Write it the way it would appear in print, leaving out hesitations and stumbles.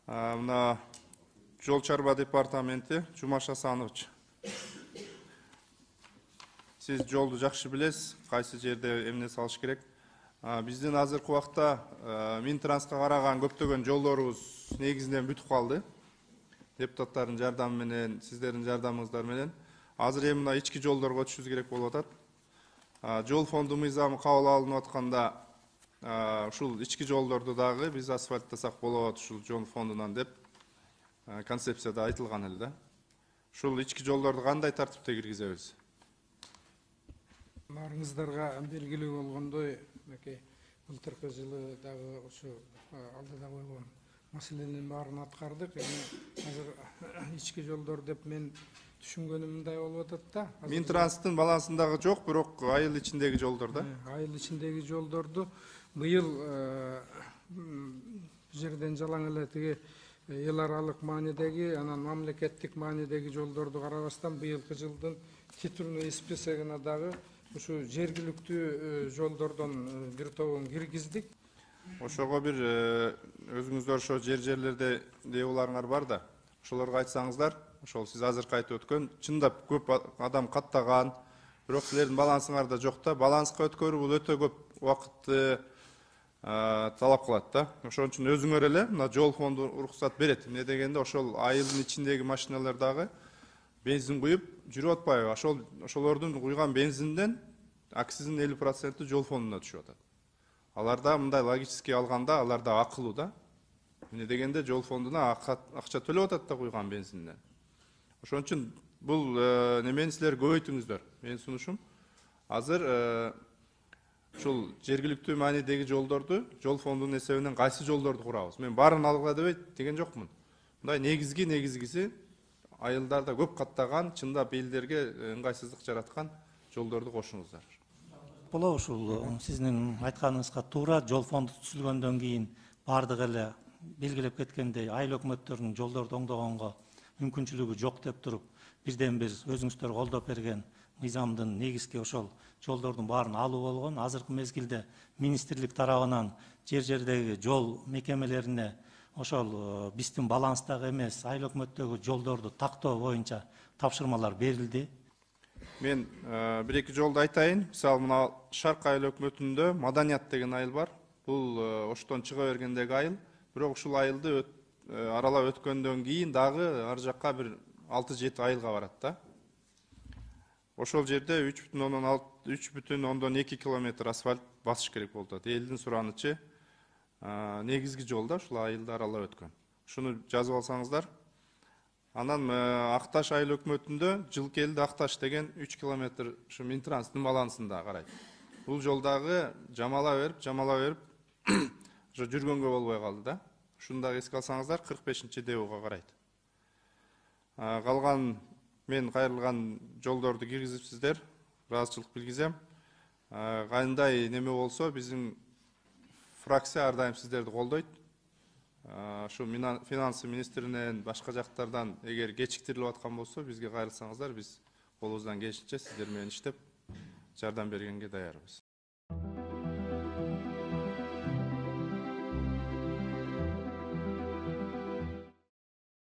Мына жол чарба департаменти Жумаш Асанович. Сиз жолду жакшы билесиз, кайсы жерде эмне салыш керек. Биздин азыркы убакта Минтрансқа караган көптөгөн жолдорубуз негизинен бүтүп калды. Депутаттардын жардамы менен, сиздердин жардамыңыздар менен. Азыр эми мына ички жолдорго өтүшүбүз керек болуп атат. Жол фонду мыйзамы кабыл алынып атканда ушул ички жолдорду дагы биз асфальттасак болот ушул жол фондунан деп концепцияда айтылган эле да. Ушул ички жолдорду кандай тартипте киргизебиз? Баарыңыздарга белгилүү болгондой, былтыркы жылы дагы ушу алдыда койгон маселенин баарын аткардык. Азыр ички жолдор деп мен түшүнгөнүм мындай болуп атат да. Минтранстын балансындагы жок, бирок айыл ичиндеги жолдор да. Айыл ичиндеги жолдорду быйыл бул жерден жалаң эле тиги эл аралык маанидеги, анан мамлекеттик маанидеги жолдорду карабастан быйылкы жылдын титульный списогуна дагы ушу жергиликтүү жолдордон бир тобун киргиздик. Ошого бир өзүңүздөр ошо жерлерде деуларыңар бар да. Ошолорго айтсаңыздар, ошол сиз азыркы айтып өткөн чындап көп адам каттаган, бирок силердин балансыңарда жок да. Баланска өткөрүү бул өтө көп убакытты талап кылат да. Ошон үчүн өзүңөр эле мына жол фонду уруксат берет. Эмне дегенде ошол айылдын ичиндеги машиналар дагы бензин куюп жүрүп атпайбы? Ошолордун куйган бензинден акциздин 50% жол фондуна түшүп атат. Аларда мындай логически алганда аларда акылуу да. Эмне дегенде жол фондуна акча төлөп атат да куйган бензинден. Ошон үчүн бул немени силер көбөйтүңүздөр. Менин сунушум азыр ушул жергиликтүү маанидеги жолдорду жол фондунун эсебинен кайсы жолдорду курабыз? Мен баарын алгыла деген жокмун. Мындай негизгиси айылдарда көп каттаган, чындап элдерге ыңгайсыздык жараткан жолдорду кошуңуздар. Боло ушул сиздин айтканыңызга туура. Жол фонду түзүлгөндөн кийин бардык эле белгилеп кеткендей айыл өкмөттөрүнүн жолдорду оңдогонго мүмкүнчүлүгү жок деп туруп, бирден бир өзүңүздөр колдоп берген мыйзамдын негизги ошол жолдордун баарын алуу болгон. Азыркы мезгилде министрлик тарабынан жердеги жол мекемелерине ошол биздин баланстагы эмес айыл өкмөттөгү жолдорду тактоо боюнча тапшырмалар берилди. Мен бир-эки жолду айтайын. Мисалы мына Шарк айыл өкмөтүндө Маданият деген айыл бар. Бул оштон чыга бергендеги айыл. Бирок ушул айылды аралап өткөндөн кийин дагы ар жакка бир 6-7 айылга барат да. Ошол жерде 3,2 километр асфальт басыш керек болуп атат. Элдин суранычы негизги жол да ушул айылды аралап өткөн. Ушуну жазып алсаңыздар. Анан Акташ айыл өкмөтүндө Жылкелди Акташ деген 3 километр ушу Минтранстын балансында карайт. Бул жолдагы жамала берип ошо жүргөнгө болбой калды да. Ушуну дагы эске алсаңыздар 45-ДУга карайт. Калган мен кайрылган жолдорду киргизипсиздер, ыраазычылык билгизем. Кандай неме болсо биздин фракция ар дайым сиздерди колдойт. Шу финансы министринен башка жактардан эгер кечиктирилип аткан болсо бизге кайрылсаңыздар, биз колубуздан келишинче сиздер менен иштеп жардам бергенге даярбыз.